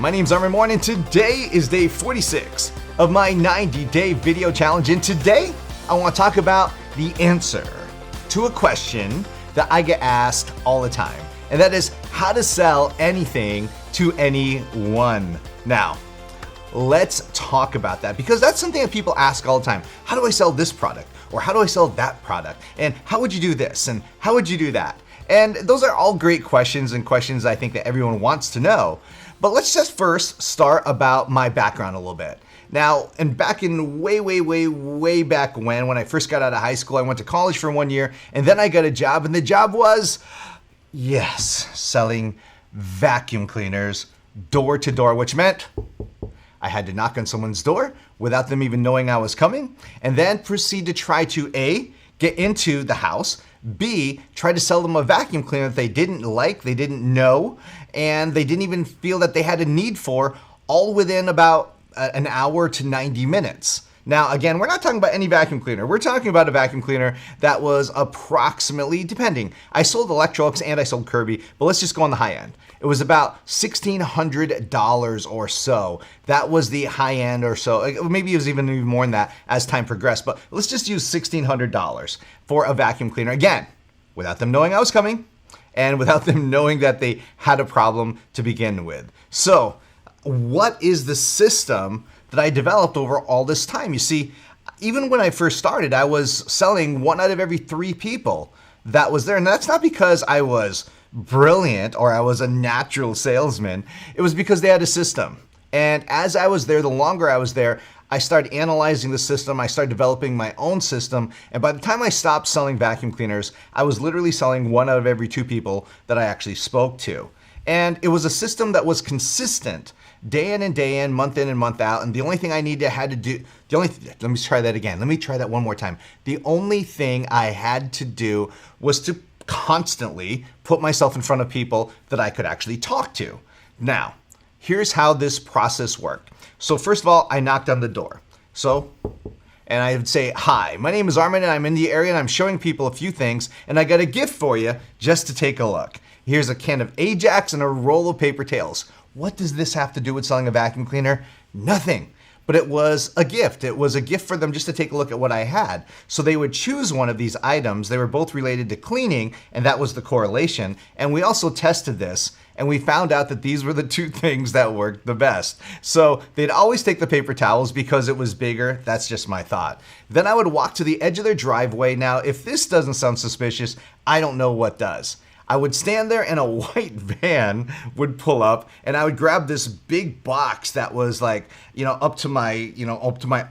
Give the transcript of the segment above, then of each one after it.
My name's Armin Moore, and today is day 46 of my 90-day video challenge. And today, I want to talk about the answer to a question that I get asked all the time, and that is how to sell anything to anyone. Now, let's talk about that, because that's something that people ask all the time. How do I sell this product? Or how do I sell that product? And how would you do this? And how would you do that? And those are all great questions, and questions I think that everyone wants to know. But let's just first start about my background a little bit. Now, and back in way back when I first got out of high school, I went to college for 1 year, and then I got a job, and the job was, yes, selling vacuum cleaners door to door, which meant I had to knock on someone's door without them even knowing I was coming, and then proceed to try to A, get into the house, B, try to sell them a vacuum cleaner that they didn't like, they didn't know, and they didn't even feel that they had a need for, all within about an hour to 90 minutes. Now, again, we're not talking about any vacuum cleaner. We're talking about a vacuum cleaner that was approximately, depending, I sold Electrolux and I sold Kirby, but let's just go on the high end. It was about $1,600 or so. That was the high end or so. Maybe it was even more than that as time progressed, but let's just use $1,600 for a vacuum cleaner. Again, without them knowing I was coming and without them knowing that they had a problem to begin with. So, what is the system that I developed over all this time? You see, even when I first started, I was selling 1 out of every 3 people that was there. And that's not because I was brilliant or I was a natural salesman. It was because they had a system. And as I was there, the longer I was there, I started analyzing the system. I started developing my own system. And by the time I stopped selling vacuum cleaners, I was literally selling 1 out of every 2 people that I actually spoke to. And it was a system that was consistent day in and day in, month in and month out. And the only thing let me try that again. Let me try that one more time. The only thing I had to do was to constantly put myself in front of people that I could actually talk to. Now, here's how this process worked. So first of all, I knocked on the door. And I would say, hi, my name is Armin and I'm in the area and I'm showing people a few things and I got a gift for you just to take a look. Here's a can of Ajax and a roll of paper towels. What does this have to do with selling a vacuum cleaner? Nothing. But it was a gift. It was a gift for them just to take a look at what I had. So they would choose one of these items. They were both related to cleaning, and that was the correlation. And we also tested this, and we found out that these were the 2 things that worked the best. So they'd always take the paper towels because it was bigger. That's just my thought. Then I would walk to the edge of their driveway. Now, if this doesn't sound suspicious, I don't know what does. I would stand there and a white van would pull up and I would grab this big box that was like, up to my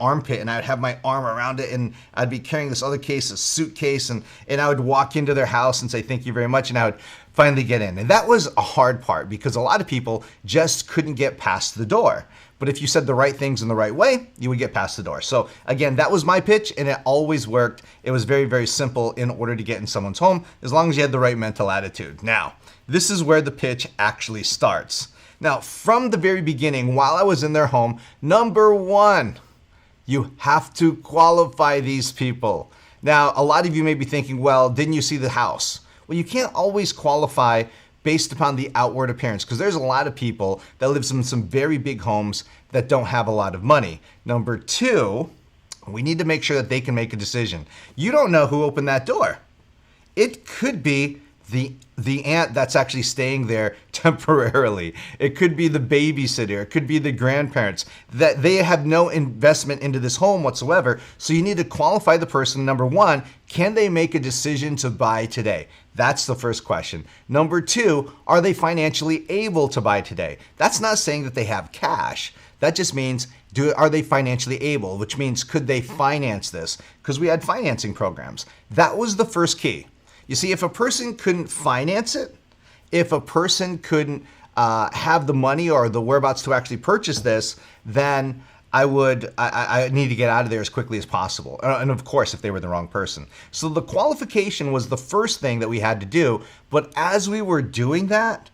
armpit, and I would have my arm around it and I'd be carrying this other case, a suitcase, and I would walk into their house and say, thank you very much. And I would finally get in. And that was a hard part because a lot of people just couldn't get past the door. But if you said the right things in the right way, you would get past the door. So again, that was my pitch and it always worked. It was very, very simple in order to get in someone's home, as long as you had the right mental attitude. Now, this is where the pitch actually starts. Now, from the very beginning, while I was in their home, number 1, you have to qualify these people. Now, a lot of you may be thinking, well, didn't you see the house? Well, you can't always qualify based upon the outward appearance, because there's a lot of people that live in some very big homes that don't have a lot of money. Number 2, we need to make sure that they can make a decision. You don't know who opened that door. It could be the aunt that's actually staying there temporarily. It could be the babysitter. It could be the grandparents that they have no investment into this home whatsoever. So you need to qualify the person. Number 1, can they make a decision to buy today? That's the first question. Number 2, are they financially able to buy today? That's not saying that they have cash. That just means, are they financially able? Which means, could they finance this? Because we had financing programs. That was the first key. You see, if a person couldn't finance it, if a person couldn't have the money or the whereabouts to actually purchase this, then I need to get out of there as quickly as possible. And of course, if they were the wrong person. So the qualification was the first thing that we had to do. But as we were doing that,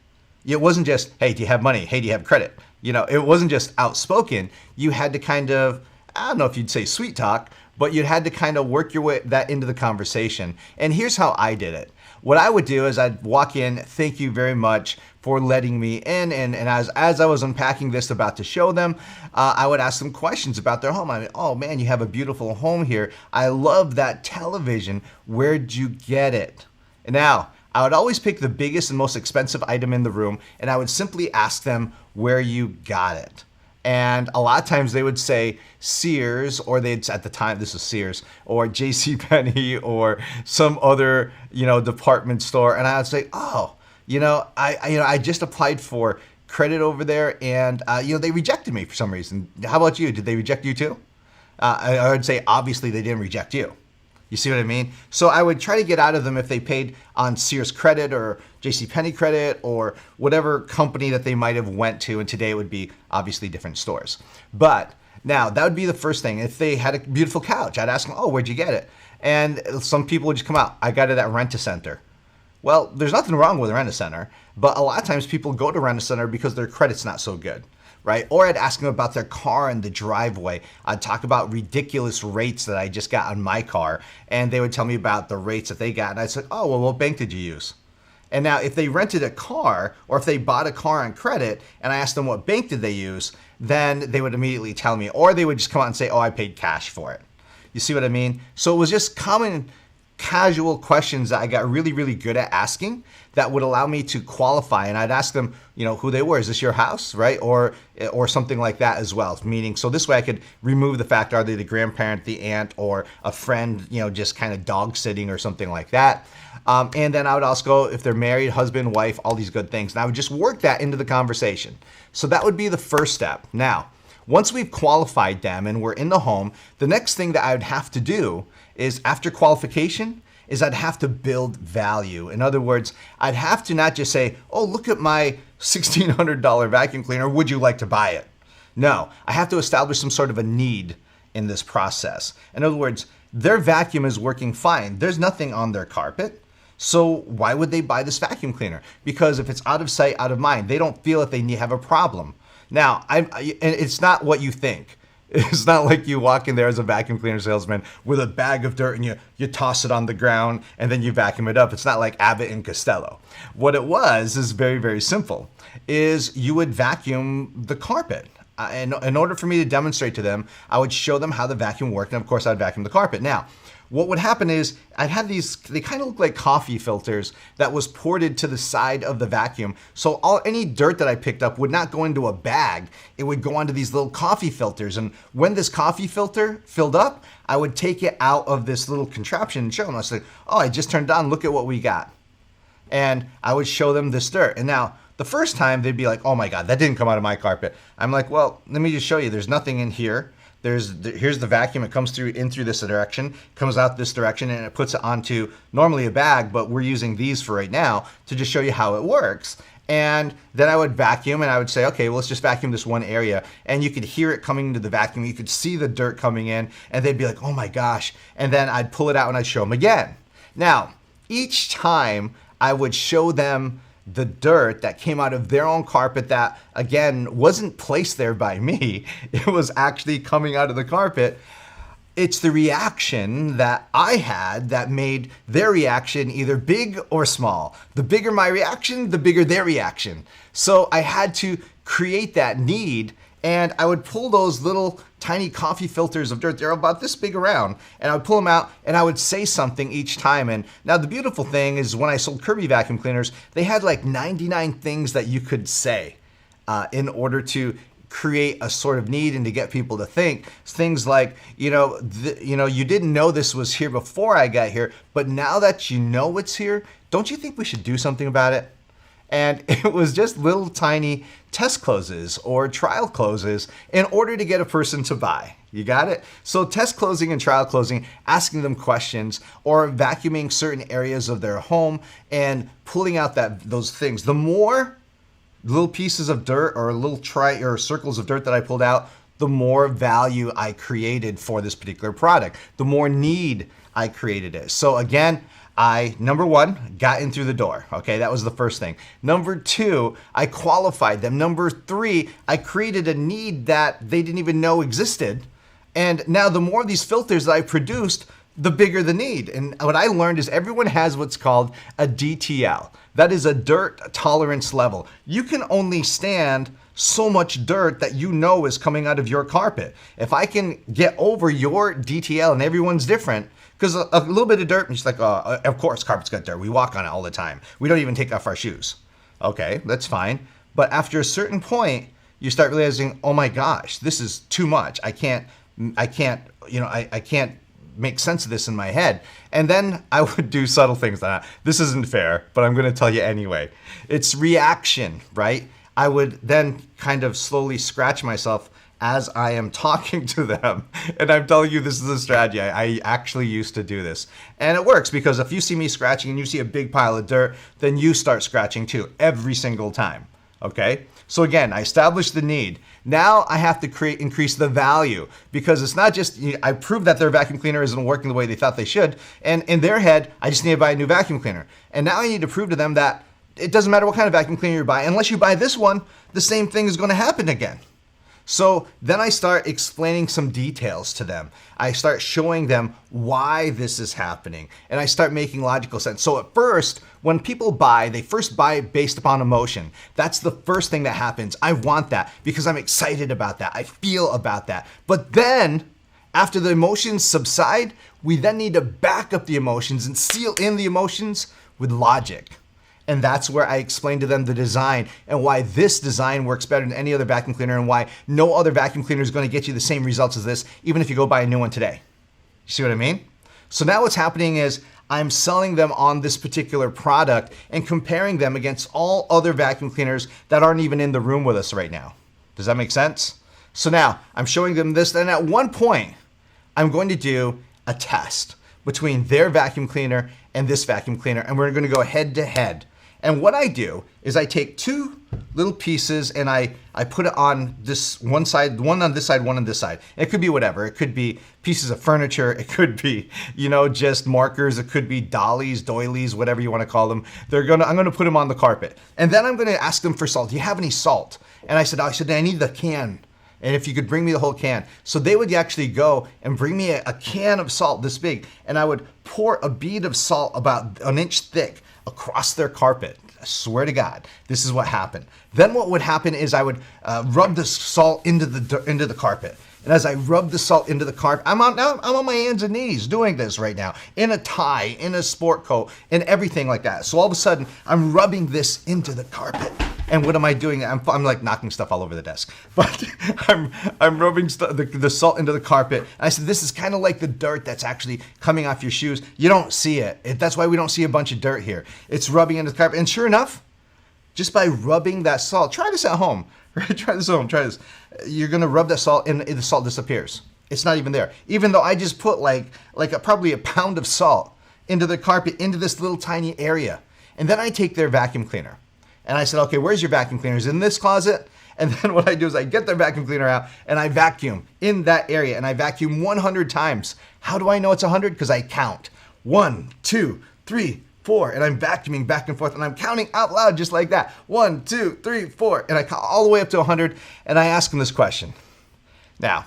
it wasn't just, hey, do you have money? Hey, do you have credit? It wasn't just outspoken. You had to kind of, I don't know if you'd say sweet talk, but you had to kind of work your way that into the conversation. And here's how I did it. what I would do is I'd walk in, thank you very much for letting me in. And as I was unpacking this, about to show them, I would ask them questions about their home. I mean, oh man, you have a beautiful home here. I love that television. Where'd you get it? And now, I would always pick the biggest and most expensive item in the room, and I would simply ask them where you got it. And a lot of times they would say Sears, or at the time this was Sears, or JCPenney, or some other, department store. And I would say, oh, I just applied for credit over there, and they rejected me for some reason. How about you? Did they reject you too? I would say obviously they didn't reject you. You see what I mean? So I would try to get out of them if they paid on Sears credit or JCPenney credit or whatever company that they might have went to. And today it would be obviously different stores. But now that would be the first thing. If they had a beautiful couch, I'd ask them, oh, where'd you get it? And some people would just come out, I got it at Rent-A-Center. Well, there's nothing wrong with Rent-A-Center, but a lot of times people go to Rent-A-Center because their credit's not so good. Right? Or I'd ask them about their car in the driveway. I'd talk about ridiculous rates that I just got on my car, and they would tell me about the rates that they got. And I'd say, oh, well, what bank did you use? And now if they rented a car, or if they bought a car on credit, and I asked them what bank did they use, then they would immediately tell me, or they would just come out and say, oh, I paid cash for it. You see what I mean? So it was just common casual questions that I got really, really good at asking that would allow me to qualify. And I'd ask them, who they were. Is this your house, right? Or something like that as well. Meaning, so this way I could remove the fact, are they the grandparent, the aunt, or a friend, just kind of dog sitting or something like that. And then I would also go, if they're married, husband, wife, all these good things. And I would just work that into the conversation. So that would be the first step. Now, once we've qualified them and we're in the home, the next thing that I would have to do is, after qualification, is I'd have to build value. In other words, I'd have to not just say, oh, look at my $1,600 vacuum cleaner, would you like to buy it? No, I have to establish some sort of a need in this process. In other words, their vacuum is working fine. There's nothing on their carpet. So why would they buy this vacuum cleaner? Because if it's out of sight, out of mind, they don't feel that they have a problem. Now, and it's not what you think. It's not like you walk in there as a vacuum cleaner salesman with a bag of dirt and you toss it on the ground and then you vacuum it up. It's not like Abbott and Costello. What it was is very, very simple, is you would vacuum the carpet. And in order for me to demonstrate to them, I would show them how the vacuum worked. And of course, I'd vacuum the carpet. Now, what would happen is I'd have these, they kind of look like coffee filters that was ported to the side of the vacuum. So any dirt that I picked up would not go into a bag. It would go onto these little coffee filters. And when this coffee filter filled up, I would take it out of this little contraption and show them. I was like, oh, I just turned on, look at what we got. And I would show them this dirt. And now, the first time they'd be like, oh my God, that didn't come out of my carpet. I'm like, well, let me just show you. There's nothing in here. Here's the vacuum. It comes in through this direction, comes out this direction, and it puts it onto normally a bag, but we're using these for right now to just show you how it works. And then I would vacuum and I would say, okay, well, let's just vacuum this one area. And you could hear it coming into the vacuum. You could see the dirt coming in and they'd be like, oh my gosh. And then I'd pull it out and I'd show them again. Now, each time I would show them the dirt that came out of their own carpet that, again, wasn't placed there by me. It was actually coming out of the carpet. It's the reaction that I had that made their reaction either big or small. The bigger my reaction, the bigger their reaction. So I had to create that need, and I would pull those little tiny coffee filters of dirt. They're about this big around, and I would pull them out and I would say something each time. And now the beautiful thing is, when I sold Kirby vacuum cleaners, they had like 99 things that you could say in order to create a sort of need and to get people to think. Things like, you didn't know this was here before I got here, but now that you know it's here, don't you think we should do something about it? And it was just little tiny test closes or trial closes in order to get a person to buy. You got it? So test closing and trial closing, asking them questions or vacuuming certain areas of their home and pulling out those things. The more little pieces of dirt or little circles of dirt that I pulled out, the more value I created for this particular product, the more need I created it. So again, number one, got in through the door. Okay, that was the first thing. Number two, I qualified them. Number three, I created a need that they didn't even know existed. And now the more of these filters that I produced, the bigger the need. And what I learned is everyone has what's called a DTL. That is a dirt tolerance level. You can only stand so much dirt that you know is coming out of your carpet. If I can get over your DTL, and everyone's different, because a little bit of dirt, and it's like, of course, carpet's got dirt. We walk on it all the time. We don't even take off our shoes. Okay, that's fine. But after a certain point, you start realizing, oh my gosh, this is too much. I can't, I can't make sense of this in my head. And then I would do subtle things like that. This isn't fair, but I'm going to tell you anyway. It's reaction, right? I would then kind of slowly scratch myself as I am talking to them. And I'm telling you, this is a strategy. I actually used to do this. And it works because if you see me scratching and you see a big pile of dirt, then you start scratching too, every single time. Okay? So again, I established the need. Now I have to increase the value, because it's not just, I proved that their vacuum cleaner isn't working the way they thought they should. And in their head, I just need to buy a new vacuum cleaner. And now I need to prove to them that it doesn't matter what kind of vacuum cleaner you buy. Unless you buy this one, the same thing is going to happen again. So then I start explaining some details to them. I start showing them why this is happening, and I start making logical sense. So at first, when people buy, they first buy based upon emotion. That's the first thing that happens. I want that because I'm excited about that. I feel about that. But then, after the emotions subside, we then need to back up the emotions and seal in the emotions with logic. And that's where I explain to them the design and why this design works better than any other vacuum cleaner, and why no other vacuum cleaner is going to get you the same results as this, even if you go buy a new one today. You see what I mean? So now what's happening is I'm selling them on this particular product and comparing them against all other vacuum cleaners that aren't even in the room with us right now. Does that make sense? So now I'm showing them this, and at one point I'm going to do a test between their vacuum cleaner and this vacuum cleaner, and we're going to go head to head. And what I do is I take two little pieces and I put it on this one side, one on this side, one on this side. It could be whatever. It could be pieces of furniture. It could be, just markers. It could be dollies, doilies, whatever you want to call them. I'm going to put them on the carpet. And then I'm going to ask them for salt. Do you have any salt? And I said, I need the can. And if you could bring me the whole can. So they would actually go and bring me a can of salt this big. And I would pour a bead of salt about an inch thick across their carpet. I swear to God, this is what happened. Then what would happen is I would rub the salt into the carpet. And as I rub the salt into the carpet, I'm on my hands and knees doing this right now, in a tie, in a sport coat, and everything like that. So all of a sudden, I'm rubbing this into the carpet. And what am I doing? I'm like knocking stuff all over the desk. But I'm rubbing the salt into the carpet. And I said, this is kind of like the dirt that's actually coming off your shoes. You don't see it. That's why we don't see a bunch of dirt here. It's rubbing into the carpet. And sure enough, just by rubbing that salt, try this at home. Right? Try this at home. Try this. You're going to rub that salt and the salt disappears. It's not even there. Even though I just put probably a pound of salt into the carpet, into this little tiny area. And then I take their vacuum cleaner. And I said, okay, where's your vacuum cleaner? Is it in this closet? And then what I do is I get their vacuum cleaner out and I vacuum in that area, and I vacuum 100 times. How do I know it's 100? Because I count. 1, 2, 3, 4. And I'm vacuuming back and forth, and I'm counting out loud just like that. 1, 2, 3, 4. And I count all the way up to 100, and I ask them this question. Now,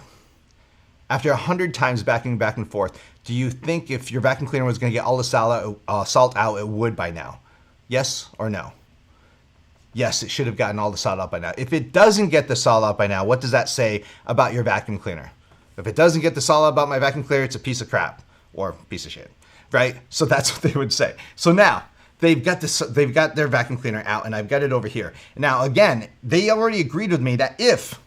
after 100 times vacuuming back and forth, do you think if your vacuum cleaner was going to get all the salt out, it would by now? Yes or no? Yes, it should have gotten all the salt out by now. If it doesn't get the salt out by now, what does that say about your vacuum cleaner? If it doesn't get the salt out about my vacuum cleaner, it's a piece of crap or piece of shit, right? So that's what they would say. So now they've got their vacuum cleaner out, and I've got it over here. Now, again, they already agreed with me that if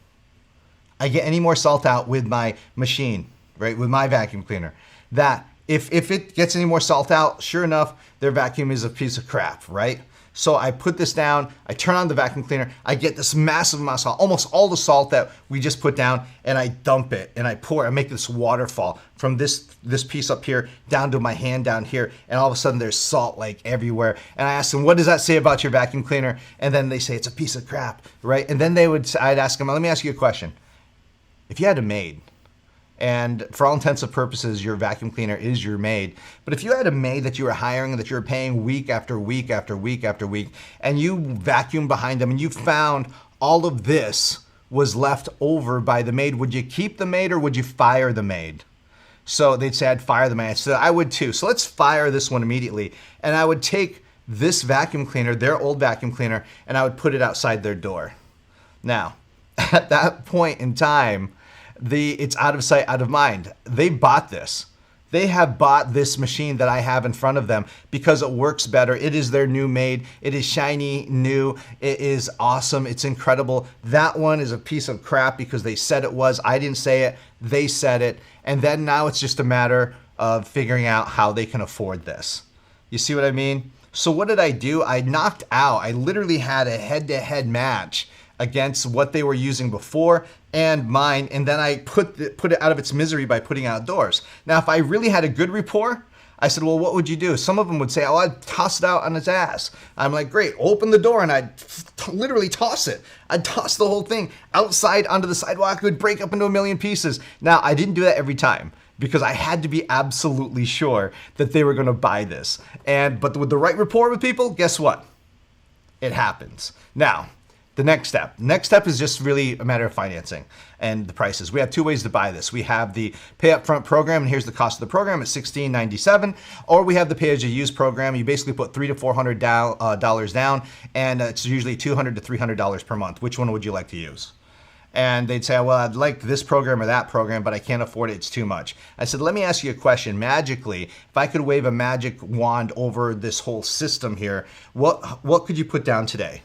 I get any more salt out with my machine, right, with my vacuum cleaner, that if it gets any more salt out, sure enough, their vacuum is a piece of crap, right? So I put this down, I turn on the vacuum cleaner, I get this massive amount of salt, almost all the salt that we just put down, and I dump it, and I make this waterfall from this piece up here down to my hand down here, and all of a sudden there's salt like everywhere. And I ask them, what does that say about your vacuum cleaner? And then they say, it's a piece of crap, right? And then I'd ask them, let me ask you a question. If you had a maid, and for all intents and purposes, your vacuum cleaner is your maid. But if you had a maid that you were hiring, that you were paying week after week after week after week, and you vacuum behind them and you found all of this was left over by the maid, would you keep the maid or would you fire the maid? So they'd say I'd fire them. I said I would too. So let's fire this one immediately. And I would take this vacuum cleaner, their old vacuum cleaner, and I would put it outside their door. Now, at that point in time, it's out of sight, out of mind. They bought this. They have bought this machine that I have in front of them because it works better. It is their new made. It is shiny, new. It is awesome. It's incredible. That one is a piece of crap because they said it was. I didn't say it. They said it. And then now it's just a matter of figuring out how they can afford this. You see what I mean? So what did I do? I knocked out. I literally had a head-to-head match against what they were using before and mine, and then I put it out of its misery by putting it outdoors. Now, if I really had a good rapport, I said, well, what would you do? Some of them would say, oh, I'd toss it out on its ass. I'm like, great, open the door, and I'd literally toss it. I'd toss the whole thing outside onto the sidewalk. It would break up into a million pieces. Now, I didn't do that every time because I had to be absolutely sure that they were going to buy this. But with the right rapport with people, guess what? It happens. Now, the next step. Next step is just really a matter of financing and the prices. We have two ways to buy this. We have the pay upfront program, and here's the cost of the program. It's $16.97. Or we have the pay as you use program. You basically put $300 to $400 dollars down, and it's usually $200 to $300 per month. Which one would you like to use? And they'd say, well, I'd like this program or that program, but I can't afford it. It's too much. I said, let me ask you a question. Magically, if I could wave a magic wand over this whole system here, what could you put down today?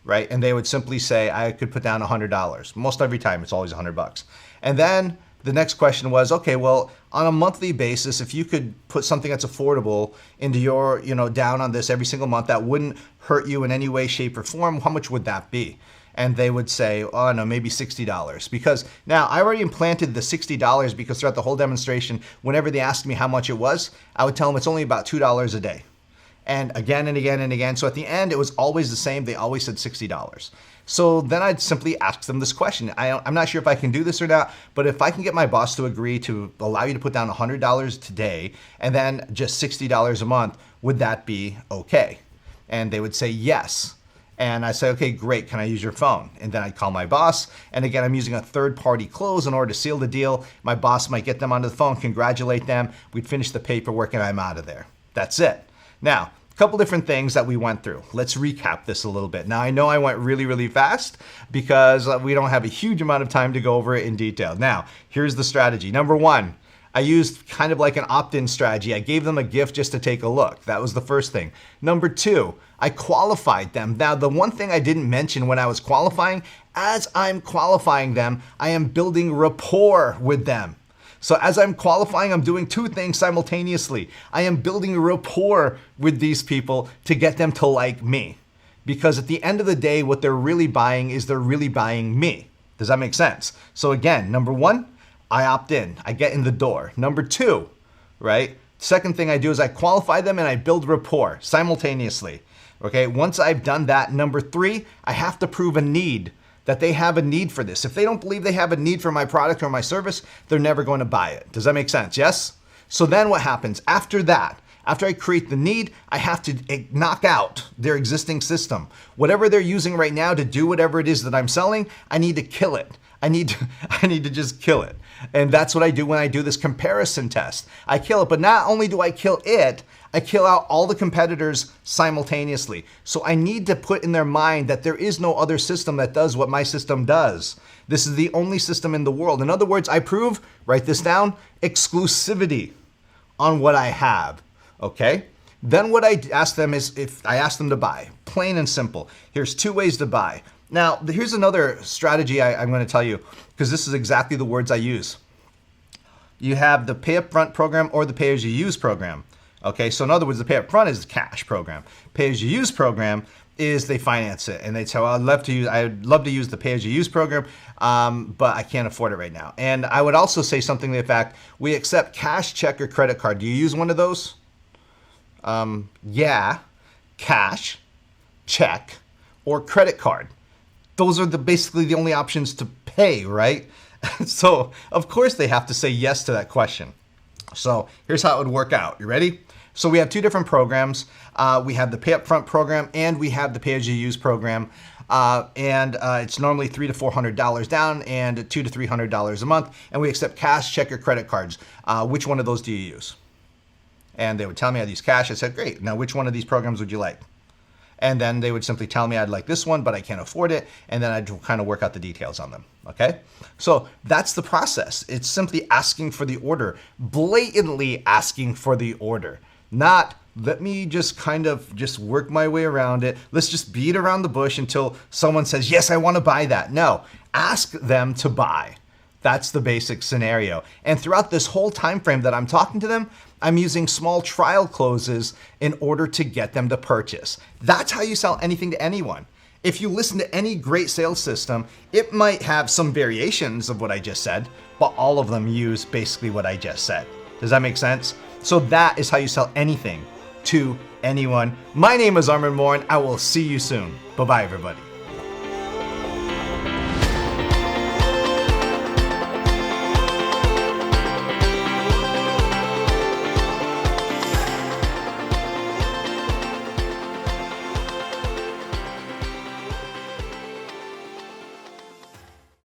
Right? And they would simply say, I could put down $100. Most every time, it's always $100. And then the next question was, okay, well, on a monthly basis, if you could put something that's affordable into your, down on this every single month, that wouldn't hurt you in any way, shape, or form, how much would that be? And they would say, oh no, maybe $60. Because now I already implanted the $60 because throughout the whole demonstration, whenever they asked me how much it was, I would tell them it's only about $2 a day. And again and again and again. So at the end, it was always the same. They always said $60. So then I'd simply ask them this question. I'm not sure if I can do this or not, but if I can get my boss to agree to allow you to put down $100 today and then just $60 a month, would that be okay? And they would say yes. And I say, okay, great. Can I use your phone? And then I'd call my boss. And again, I'm using a third-party close in order to seal the deal. My boss might get them onto the phone, congratulate them. We'd finish the paperwork and I'm out of there. That's it. Now, a couple different things that we went through. Let's recap this a little bit. Now, I know I went really, really fast because we don't have a huge amount of time to go over it in detail. Now, here's the strategy. Number one, I used kind of like an opt-in strategy. I gave them a gift just to take a look. That was the first thing. Number two, I qualified them. Now, the one thing I didn't mention when I was qualifying, as I'm qualifying them, I am building rapport with them. So as I'm qualifying, I'm doing two things simultaneously. I am building a rapport with these people to get them to like me. Because at the end of the day, what they're really buying is they're really buying me. Does that make sense? So again, number one, I opt in. I get in the door. Number two, right? Second thing I do is I qualify them and I build rapport simultaneously. Okay, once I've done that, number three, I have to prove a need. That they have a need for this. If they don't believe they have a need for my product or my service, they're never going to buy it. Does that make sense? Yes? So then what happens? After that, after I create the need, I have to knock out their existing system. Whatever they're using right now to do whatever it is that I'm selling, I need to kill it. I need to just kill it. And that's what I do when I do this comparison test. I kill it, but not only do I kill it, I kill out all the competitors simultaneously. So I need to put in their mind that there is no other system that does what my system does. This is the only system in the world. In other words, I prove, write this down, exclusivity on what I have, okay? Then what I ask them is if I ask them to buy, plain and simple. Here's two ways to buy. Now, here's another strategy I'm going to tell you because this is exactly the words I use. You have the pay upfront program or the pay as you use program. Okay, so in other words, the pay up front is the cash program. Pay as you use program is they finance it, and they say, well, I'd love to use the pay as you use program, but I can't afford it right now. And I would also say something to the fact, we accept cash, check, or credit card. Do you use one of those? Yeah, cash, check, or credit card. Those are basically the only options to pay, right? So of course they have to say yes to that question. So here's how it would work out. You ready? So we have two different programs. We have the pay upfront program and we have the pay as you use program. and it's normally $300 to $400 down and $200 to $300 a month. And we accept cash, check, or credit cards. Which one of those do you use? And they would tell me I'd use cash. I said, great. Now, which one of these programs would you like? And then they would simply tell me I'd like this one, but I can't afford it. And then I'd kind of work out the details on them. Okay? So that's the process. It's simply asking for the order, blatantly asking for the order, not let me just kind of just work my way around it. Let's just beat around the bush until someone says, yes, I want to buy that. No, ask them to buy. That's the basic scenario. And throughout this whole time frame that I'm talking to them, I'm using small trial closes in order to get them to purchase. That's how you sell anything to anyone. If you listen to any great sales system, it might have some variations of what I just said, but all of them use basically what I just said. Does that make sense? So that is how you sell anything to anyone. My name is Armin Moore, and I will see you soon. Bye-bye, everybody.